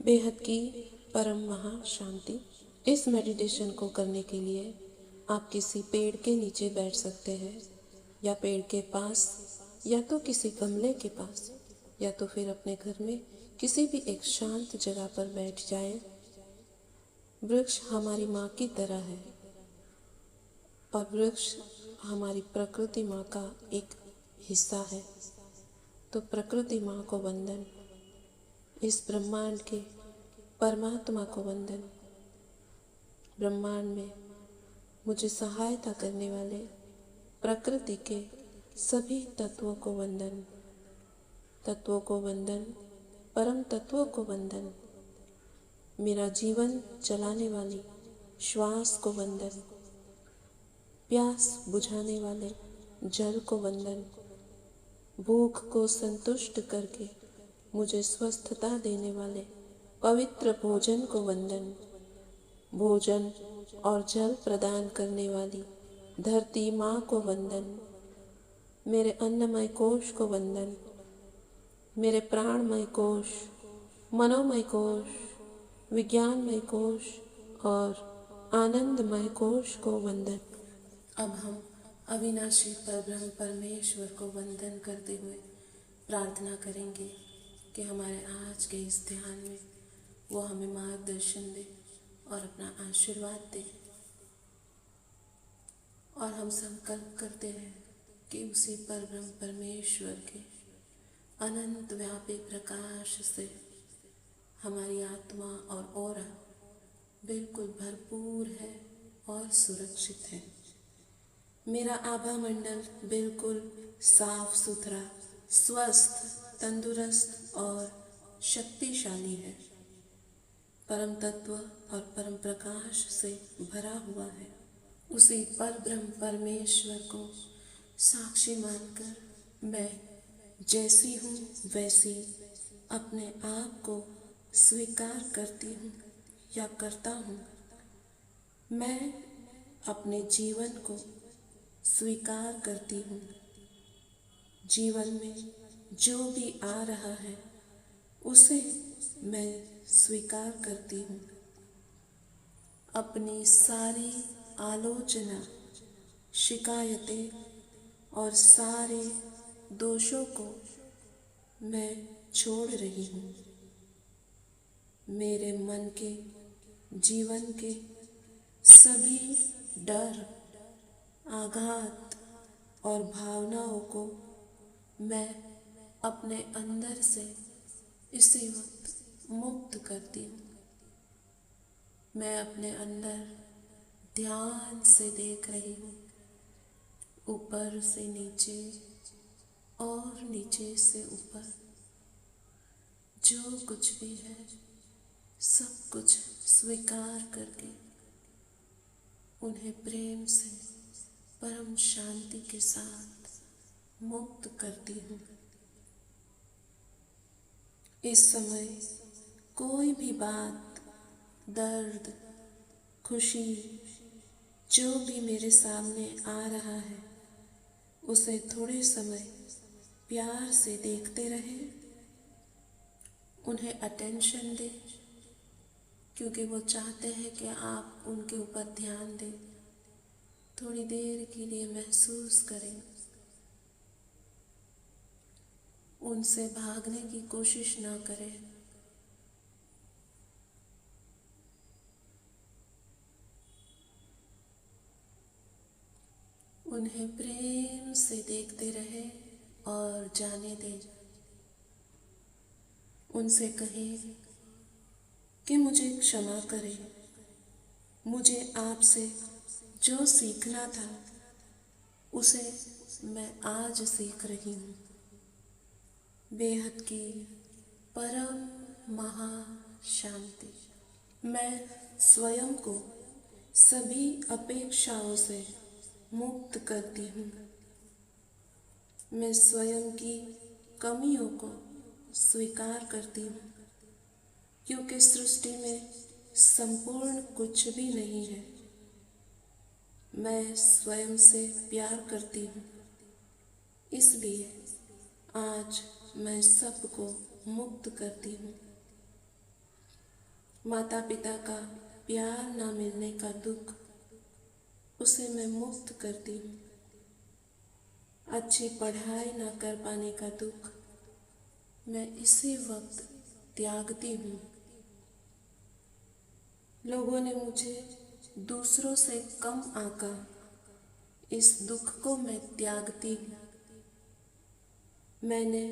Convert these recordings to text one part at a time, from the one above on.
बेहद की परम महा शांति। इस मेडिटेशन को करने के लिए आप किसी पेड़ के नीचे बैठ सकते हैं, या पेड़ के पास, या तो किसी गमले के पास, या तो फिर अपने घर में किसी भी एक शांत जगह पर बैठ जाएं। वृक्ष हमारी माँ की तरह है और वृक्ष हमारी प्रकृति माँ का एक हिस्सा है। तो प्रकृति माँ को वंदन, इस ब्रह्मांड के परमात्मा को वंदन, ब्रह्मांड में मुझे सहायता करने वाले प्रकृति के सभी तत्वों को वंदन, तत्वों को वंदन, परम तत्वों को वंदन, मेरा जीवन चलाने वाली श्वास को वंदन, प्यास बुझाने वाले जल को वंदन, भूख को संतुष्ट करके मुझे स्वस्थता देने वाले पवित्र भोजन को वंदन, भोजन और जल प्रदान करने वाली धरती माँ को वंदन, मेरे अन्नमय कोश को वंदन, मेरे प्राणमय कोश, मनोमय कोश, विज्ञानमय कोश और आनंदमय कोश को वंदन। अब हम अविनाशी परब्रह्म परमेश्वर को वंदन करते हुए प्रार्थना करेंगे कि हमारे आज के इस ध्यान में वो हमें मार्गदर्शन दे और अपना आशीर्वाद दे। और हम संकल्प करते हैं कि उसी परब्रह्म परमेश्वर के अनंत व्यापी प्रकाश से हमारी आत्मा और ऑरा बिल्कुल भरपूर है और सुरक्षित है। मेरा आभा मंडल बिल्कुल साफ सुथरा, स्वस्थ, तंदुरुस्त और शक्तिशाली है। परम तत्व और परम प्रकाश से भरा हुआ है। उसी परब्रह्म परमेश्वर को साक्षी मानकर मैं जैसी हूँ वैसी अपने आप को स्वीकार करती हूँ या करता हूँ। मैं अपने जीवन को स्वीकार करती हूँ। जीवन में जो भी आ रहा है उसे मैं स्वीकार करती हूँ। अपनी सारी आलोचना, शिकायतें और सारे दोषों को मैं छोड़ रही हूँ। मेरे मन के, जीवन के सभी डर, आघात और भावनाओं को मैं अपने अंदर से इसी वक्त मुक्त करती हूँ। मैं अपने अंदर ध्यान से देख रही हूँ, ऊपर से नीचे और नीचे से ऊपर। जो कुछ भी है सब कुछ स्वीकार करके उन्हें प्रेम से परम शांति के साथ मुक्त करती हूँ। इस समय कोई भी बात, दर्द, खुशी, जो भी मेरे सामने आ रहा है उसे थोड़े समय प्यार से देखते रहें, उन्हें अटेंशन दें, क्योंकि वो चाहते हैं कि आप उनके ऊपर ध्यान दें। थोड़ी देर के लिए महसूस करें, उनसे भागने की कोशिश ना करें। उन्हें प्रेम से देखते रहें और जाने दें। उनसे कहें कि मुझे क्षमा करें, मुझे आपसे जो सीखना था उसे मैं आज सीख रही हूँ। बेहद की परम महा शांति। मैं स्वयं को सभी अपेक्षाओं से मुक्त करती हूँ। मैं स्वयं की कमियों को स्वीकार करती हूँ, क्योंकि सृष्टि में संपूर्ण कुछ भी नहीं है। मैं स्वयं से प्यार करती हूँ, इसलिए आज मैं सबको मुक्त करती हूँ। माता पिता का प्यार ना मिलने का दुख, उसे मैं मुक्त करती हूँ। अच्छी पढ़ाई ना कर पाने का दुख, मैं इसी वक्त त्यागती हूँ। लोगों ने मुझे दूसरों से कम आंका, इस दुख को मैं त्यागती हूँ। मैंने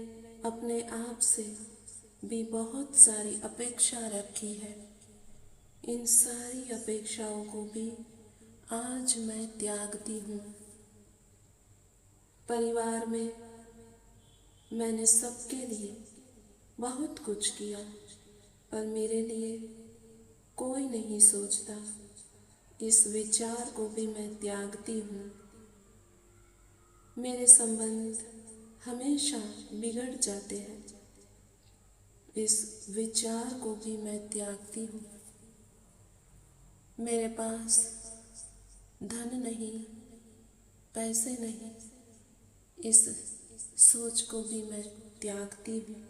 अपने आप से भी बहुत सारी अपेक्षा रखी है, इन सारी अपेक्षाओं को भी आज मैं त्यागती हूँ। परिवार में मैंने सबके लिए बहुत कुछ किया, पर मेरे लिए कोई नहीं सोचता, इस विचार को भी मैं त्यागती हूँ। मेरे संबंध हमेशा बिगड़ जाते हैं, इस विचार को भी मैं त्यागती हूँ। मेरे पास धन नहीं, पैसे नहीं, इस सोच को भी मैं त्यागती हूँ।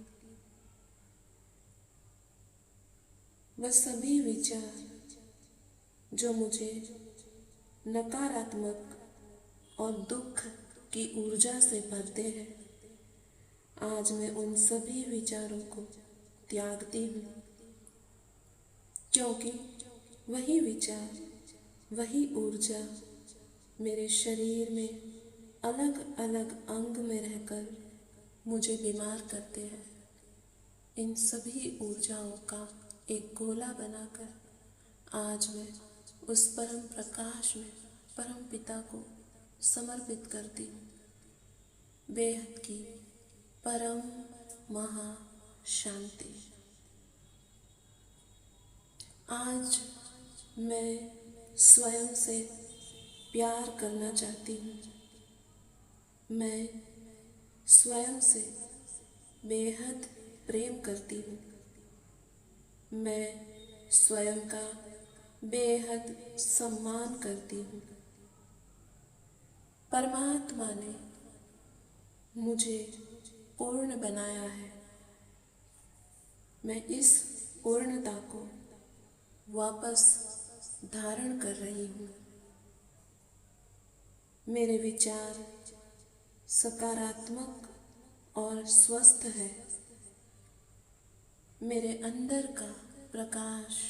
वह सभी विचार जो मुझे नकारात्मक और दुख की ऊर्जा से भरते हैं, आज मैं उन सभी विचारों को त्यागती हूँ, क्योंकि वही विचार, वही ऊर्जा मेरे शरीर में अलग अलग अंग में रहकर मुझे बीमार करते हैं। इन सभी ऊर्जाओं का एक गोला बनाकर आज मैं उस परम प्रकाश में परम पिता को समर्पित करती हूँ। बेहद की परम महा शांति। आज मैं स्वयं से प्यार करना चाहती हूँ। मैं स्वयं से बेहद प्रेम करती हूँ। मैं स्वयं का बेहद सम्मान करती हूँ। परमात्मा ने मुझे पूर्ण बनाया है। मैं इस पूर्णता को वापस धारण कर रही हूँ। मेरे विचार सकारात्मक और स्वस्थ है। मेरे अंदर का प्रकाश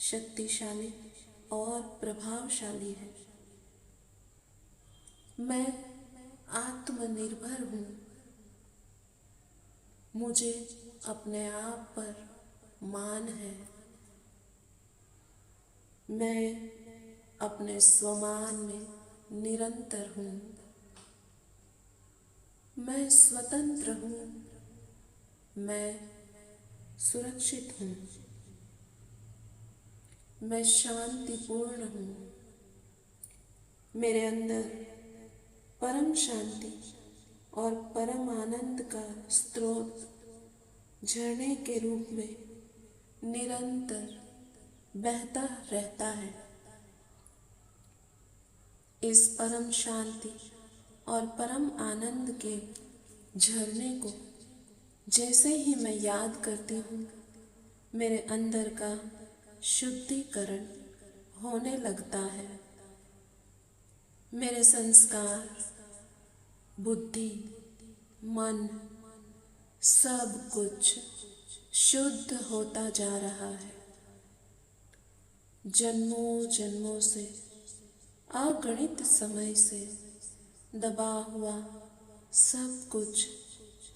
शक्तिशाली और प्रभावशाली है। मैं आत्मनिर्भर हूँ। मुझे अपने आप पर मान है। मैं अपने स्वमान में निरंतर हूँ। मैं स्वतंत्र हूँ। मैं सुरक्षित हूँ। मैं शांतिपूर्ण हूँ। मेरे अंदर परम शांति और परम आनंद का स्रोत झरने के रूप में निरंतर बहता रहता है। इस परम शांति और परम आनंद के झरने को जैसे ही मैं याद करती हूँ, मेरे अंदर का शुद्धिकरण होने लगता है। मेरे संस्कार, बुद्धि, मन सब कुछ शुद्ध होता जा रहा है। जन्मों जन्मों से, अगणित समय से दबा हुआ सब कुछ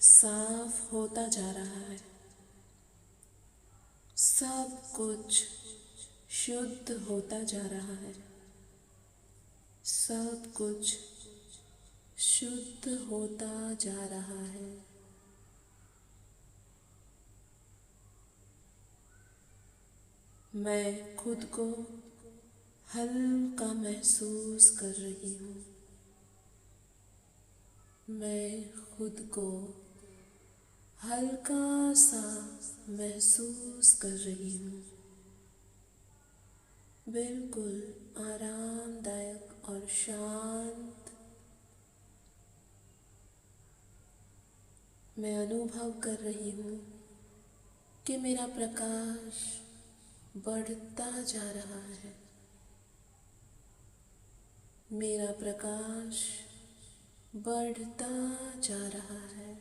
साफ होता जा रहा है। सब कुछ शुद्ध होता जा रहा है। सब कुछ शुद्ध होता जा रहा है। मैं खुद को हल्का महसूस कर रही हूँ। मैं खुद को हल्का सा महसूस कर रही हूँ। बिल्कुल आरामदायक और शांत। मैं अनुभव कर रही हूँ कि मेरा प्रकाश बढ़ता जा रहा है। मेरा प्रकाश बढ़ता जा रहा है।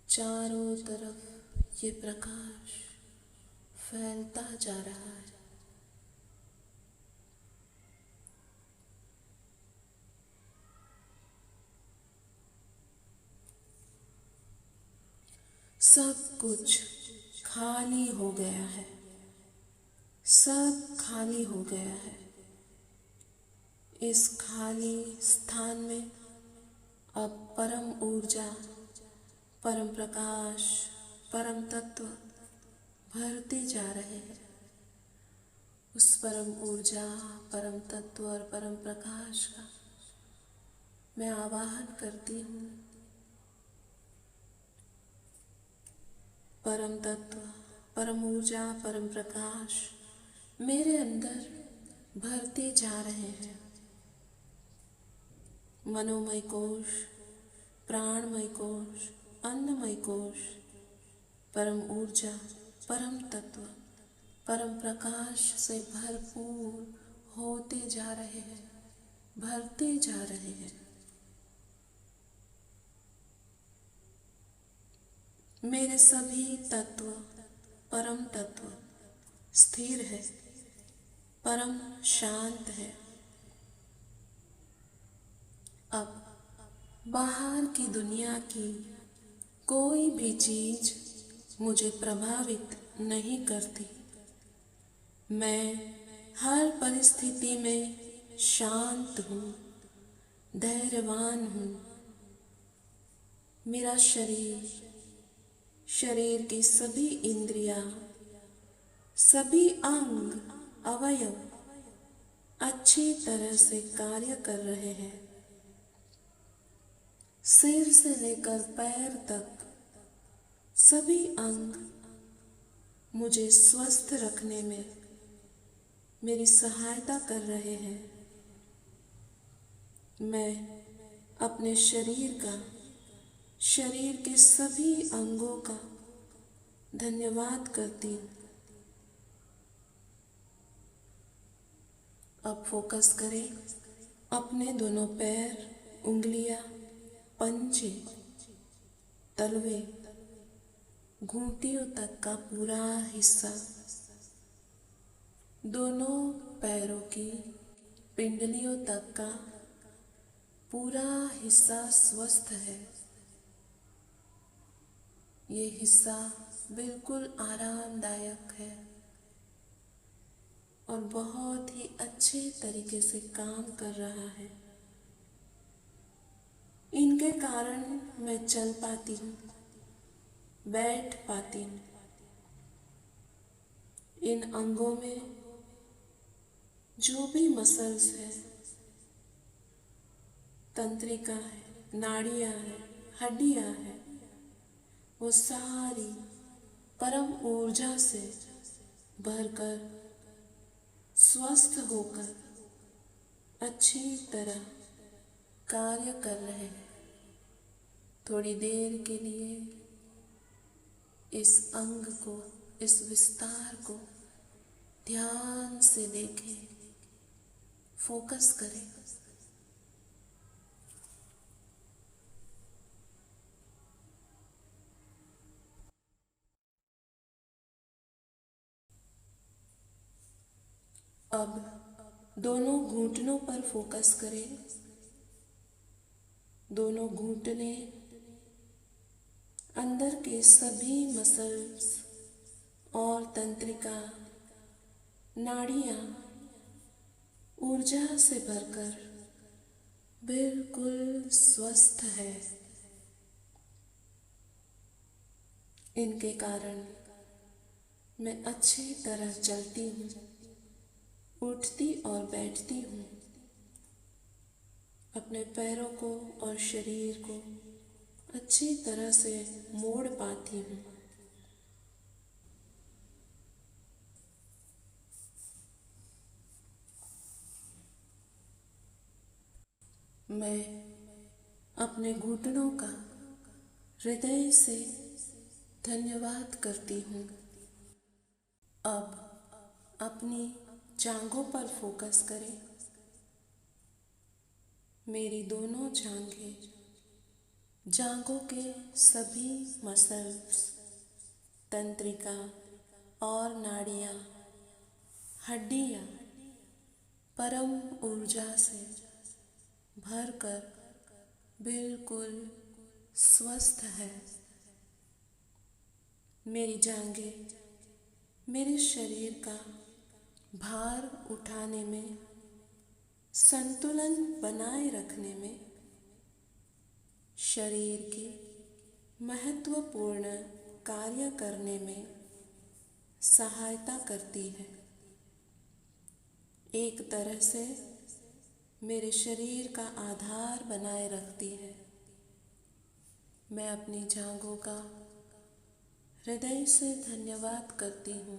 चारों तरफ ये प्रकाश फैलता जा रहा है। सब कुछ खाली हो गया है। सब खाली हो गया है। इस खाली स्थान में अब परम ऊर्जा, परम प्रकाश, परम तत्व भरते जा रहे हैं। उस परम ऊर्जा, परम तत्व और परम प्रकाश का मैं आवाहन करती हूँ। परम तत्व, परम ऊर्जा, परम प्रकाश मेरे अंदर भरते जा रहे हैं। मनोमय कोश, प्राणमय कोश, अन्नमय कोश, परम ऊर्जा, परम तत्व, परम प्रकाश से भरपूर होते जा रहे हैं, भरते जा रहे हैं। मेरे सभी तत्व, परम तत्व स्थिर है, परम शांत है। अब बाहर की दुनिया की कोई भी चीज मुझे प्रभावित नहीं करती। मैं हर परिस्थिति में शांत हूँ, धैर्यवान हूँ। मेरा शरीर की सभी इंद्रियां, सभी अंग, अवयव अच्छी तरह से कार्य कर रहे हैं। सिर से लेकर पैर तक सभी अंग मुझे स्वस्थ रखने में मेरी सहायता कर रहे हैं। मैं अपने शरीर के सभी अंगों का धन्यवाद करती हूँ। अब फोकस करें अपने दोनों पैर, उंगलियां, पंजे, तलवे, घुंटियों तक का पूरा हिस्सा। दोनों पैरों की पिंडलियों तक का पूरा हिस्सा स्वस्थ है। ये हिस्सा बिल्कुल आरामदायक है और बहुत ही अच्छे तरीके से काम कर रहा है। इनके कारण मैं चल पाती हूँ, बैठ पाती हूँ। इन अंगों में जो भी मसल्स है, तंत्रिका है, नाड़ियाँ है, हड्डियाँ हैं, वो सारी परम ऊर्जा से भरकर स्वस्थ होकर अच्छी तरह कार्य कर रहे हैं। थोड़ी देर के लिए इस अंग को, इस विस्तार को ध्यान से देखें, फोकस करें। अब दोनों घुटनों पर फोकस करें। दोनों घुटने अंदर के सभी मसल्स और तंत्रिका, नाड़ियाँ ऊर्जा से भरकर बिल्कुल स्वस्थ है। इनके कारण मैं अच्छी तरह चलती हूँ, उठती और बैठती हूँ। अपने पैरों को और शरीर को अच्छी तरह से मोड़ पाती हूँ। मैं अपने घुटनों का हृदय से धन्यवाद करती हूँ। अब अपनी जांघों पर फोकस करें। मेरी दोनों जांघों के सभी मसल्स, तंत्रिका और नाड़ियाँ, हड्डियाँ परम ऊर्जा से भरकर बिल्कुल स्वस्थ है। मेरी जांघें मेरे शरीर का भार उठाने में, संतुलन बनाए रखने में, शरीर की महत्वपूर्ण कार्य करने में सहायता करती है। एक तरह से मेरे शरीर का आधार बनाए रखती है। मैं अपनी जांघों का हृदय से धन्यवाद करती हूँ।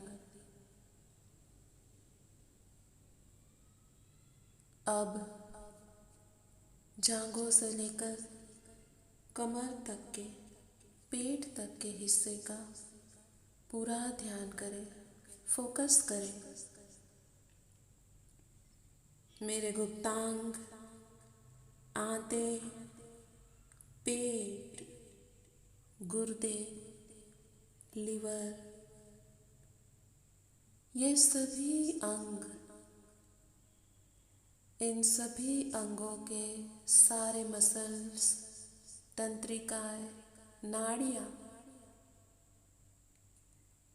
अब जांघों से लेकर कमर तक के, पेट तक के हिस्से का पूरा ध्यान करें, फोकस करें। मेरे गुप्तांग, आंते, पेट, गुर्दे, लिवर, ये सभी अंग, इन सभी अंगों के सारे मसल्स, तंत्रिकाएं, नाड़ियाँ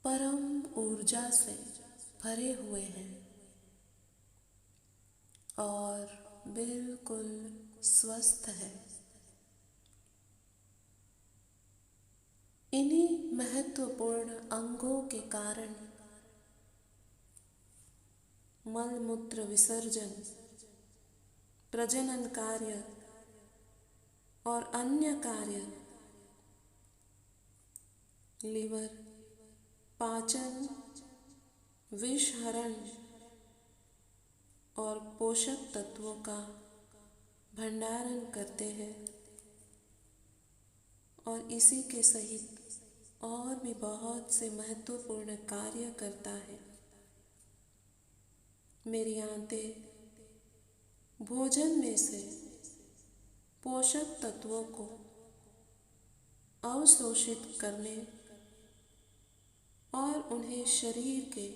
परम ऊर्जा से भरे हुए हैं और बिल्कुल स्वस्थ है। इन्हीं महत्वपूर्ण अंगों के कारण मल मूत्र विसर्जन, प्रजनन कार्य और अन्य कार्य, लीवर, पाचन, विषहरण और पोषक तत्वों का भंडारण करते हैं और इसी के सहित और भी बहुत से महत्वपूर्ण कार्य करता है। मेरी आंतें भोजन में से पोषक तत्वों को अवशोषित करने और उन्हें शरीर के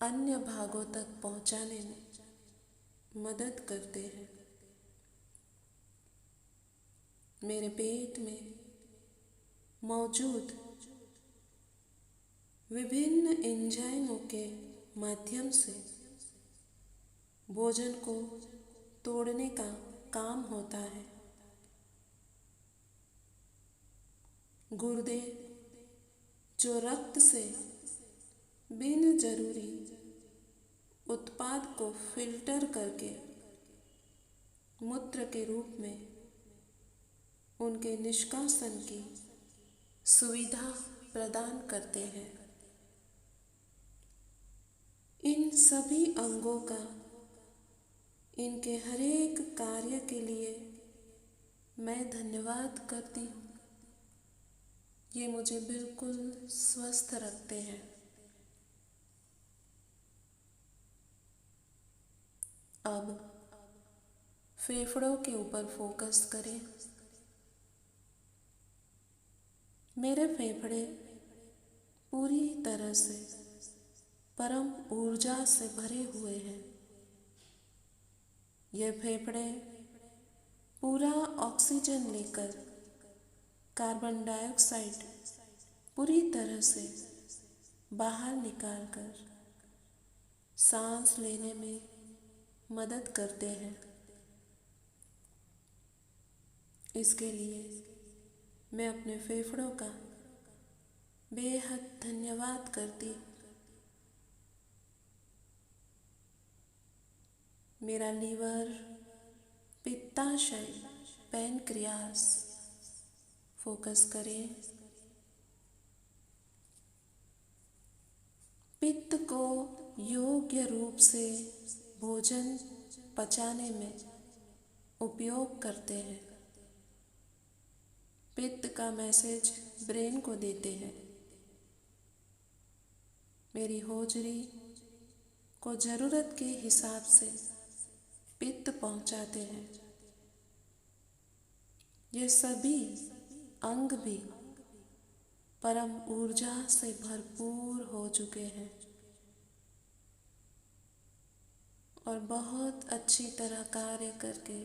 अन्य भागों तक पहुंचाने में मदद करते हैं। मेरे पेट में मौजूद विभिन्न एंजाइमों के माध्यम से भोजन को तोड़ने का काम होता है। गुर्दे जो रक्त से बिन जरूरी उत्पाद को फिल्टर करके मूत्र के रूप में उनके निष्कासन की सुविधा प्रदान करते हैं। इन सभी अंगों का इनके हर एक कार्य के लिए मैं धन्यवाद करती हूँ। ये मुझे बिल्कुल स्वस्थ रखते हैं। अब फेफड़ों के ऊपर फोकस करें। मेरे फेफड़े पूरी तरह से परम ऊर्जा से भरे हुए हैं। यह फेफड़े पूरा ऑक्सीजन लेकर कार्बन डाइऑक्साइड पूरी तरह से बाहर निकालकर सांस लेने में मदद करते हैं। इसके लिए मैं अपने फेफड़ों का बेहद धन्यवाद करती हूँ। मेरा लीवर, पित्ताशय, पैनक्रियास, फोकस करें। पित्त को योग्य रूप से भोजन पचाने में उपयोग करते हैं। पित्त का मैसेज ब्रेन को देते हैं। मेरी होजरी को जरूरत के हिसाब से पित्त पहुंचाते हैं। ये सभी अंग भी परम ऊर्जा से भरपूर हो चुके हैं और बहुत अच्छी तरह कार्य करके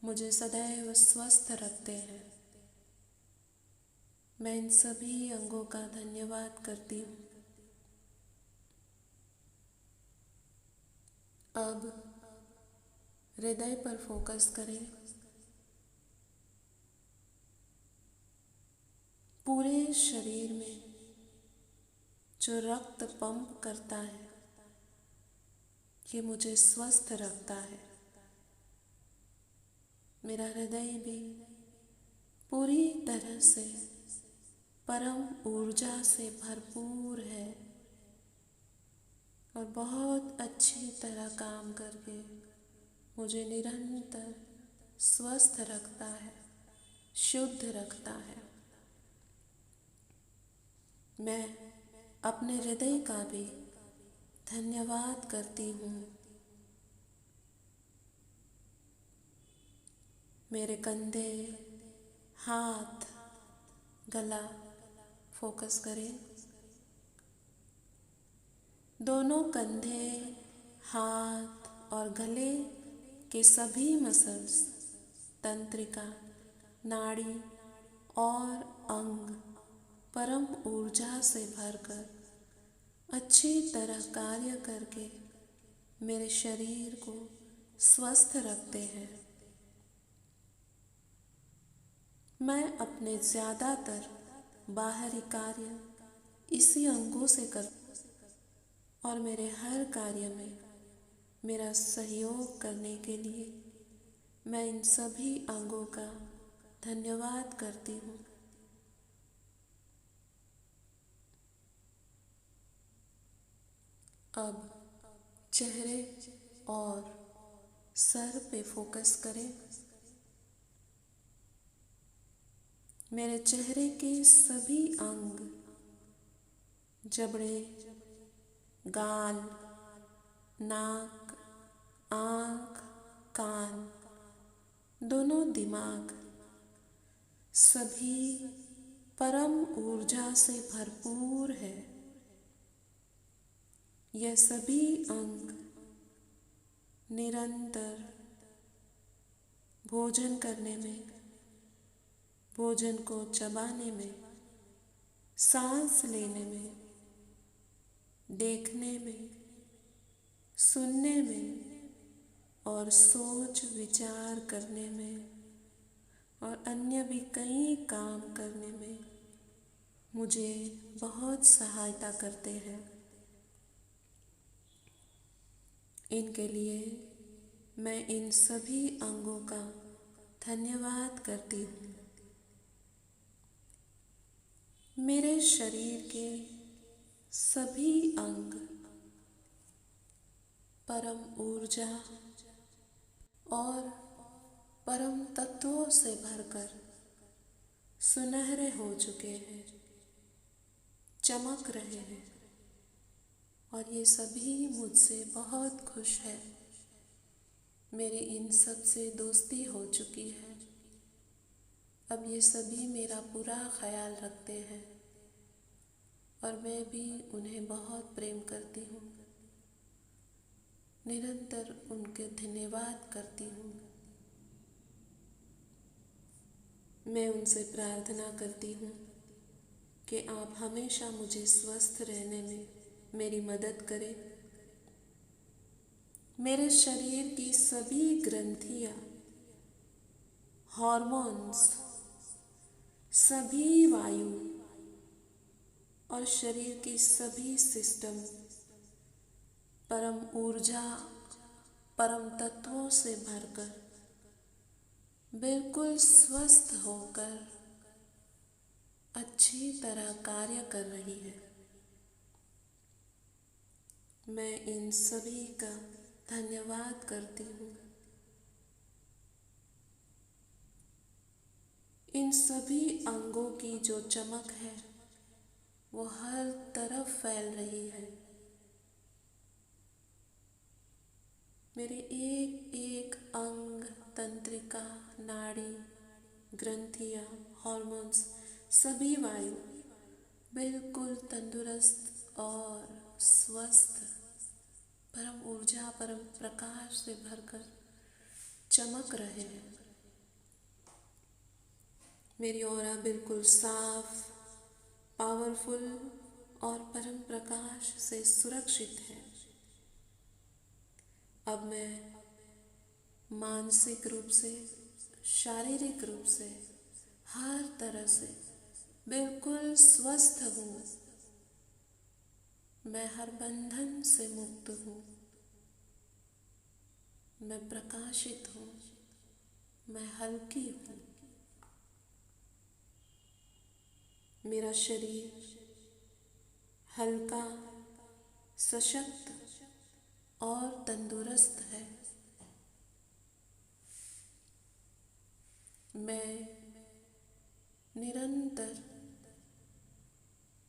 मुझे सदैव स्वस्थ रखते हैं। मैं इन सभी अंगों का धन्यवाद करती हूँ। अब हृदय पर फोकस करें। पूरे शरीर में जो रक्त पंप करता है, ये मुझे स्वस्थ रखता है। मेरा हृदय भी पूरी तरह से परम ऊर्जा से भरपूर है और बहुत अच्छी तरह काम करके मुझे निरंतर स्वस्थ रखता है, शुद्ध रखता है। मैं अपने हृदय का भी धन्यवाद करती हूँ। मेरे कंधे, हाथ, गला फोकस करें। दोनों कंधे, हाथ और गले के सभी मसल्स, तंत्रिका, नाड़ी और अंग परम ऊर्जा से भरकर अच्छी तरह कार्य करके मेरे शरीर को स्वस्थ रखते हैं। मैं अपने ज़्यादातर बाहरी कार्य इसी अंगों से करती हूँ और मेरे हर कार्य में मेरा सहयोग करने के लिए मैं इन सभी अंगों का धन्यवाद करती हूँ। अब चेहरे और सर पे फोकस करें। मेरे चेहरे के सभी अंग, जबड़े, गाल, नाक, आँख, कान, दोनों दिमाग, सभी परम ऊर्जा से भरपूर है। यह सभी अंग निरंतर भोजन करने में, भोजन को चबाने में, सांस लेने में, देखने में, सुनने में और सोच विचार करने में और अन्य भी कई काम करने में मुझे बहुत सहायता करते हैं। इनके लिए मैं इन सभी अंगों का धन्यवाद करती हूँ। मेरे शरीर के सभी अंग परम ऊर्जा और परम तत्वों से भरकर सुनहरे हो चुके हैं, चमक रहे हैं और ये सभी मुझसे बहुत खुश है। मेरी इन सब से दोस्ती हो चुकी है। अब ये सभी मेरा पूरा ख्याल रखते हैं और मैं भी उन्हें बहुत प्रेम करती हूँ। निरंतर उनके धन्यवाद करती हूँ। मैं उनसे प्रार्थना करती हूँ कि आप हमेशा मुझे स्वस्थ रहने में मेरी मदद करें। मेरे शरीर की सभी ग्रंथियाँ, हॉर्मोन्स, सभी वायु और शरीर की सभी सिस्टम परम ऊर्जा, परम तत्वों से भरकर बिल्कुल स्वस्थ होकर अच्छी तरह कार्य कर रही है। मैं इन सभी का धन्यवाद करती हूँ। इन सभी अंगों की जो चमक है वो हर तरफ फैल रही है। मेरे एक एक अंग, तंत्रिका, नाड़ी, ग्रंथियाँ, हॉर्मोन्स, सभी वायु बिल्कुल तंदुरुस्त और स्वस्थ, परम ऊर्जा, परम प्रकाश से भरकर चमक रहे हैं। मेरी ऑरा बिल्कुल साफ, पावरफुल और परम प्रकाश से सुरक्षित है। अब मैं मानसिक रूप से, शारीरिक रूप से, हर तरह से बिल्कुल स्वस्थ हूँ। मैं हर बंधन से मुक्त हूँ। मैं प्रकाशित हूँ। मैं हल्की हूँ। मेरा शरीर हल्का, सशक्त और तंदुरुस्त है। मैं निरंतर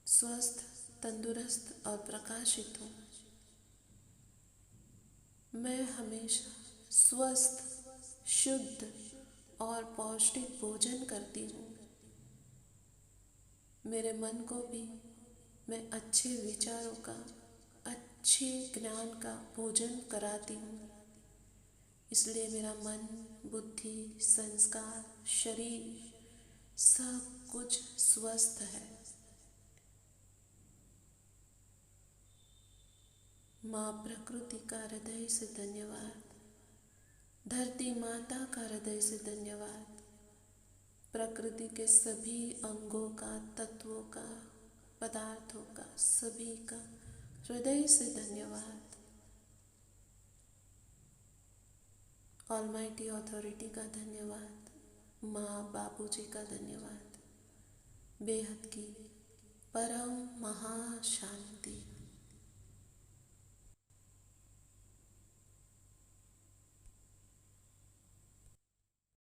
स्वस्थ, तंदुरुस्त और प्रकाशित हूँ। मैं हमेशा स्वस्थ, शुद्ध और पौष्टिक भोजन करती हूँ। मेरे मन को भी मैं अच्छे विचारों का, अच्छे ज्ञान का भोजन कराती हूँ। इसलिए मेरा मन, बुद्धि, संस्कार, शरीर सब कुछ स्वस्थ है। माँ प्रकृति का हृदय से धन्यवाद। धरती माता का हृदय से धन्यवाद। प्रकृति के सभी अंगों का, तत्वों का, पदार्थों का, सभी का हृदय से धन्यवाद। ऑलमाइटी अथॉरिटी का धन्यवाद। माँ बापूजी का धन्यवाद। बेहद की परम महाशांति।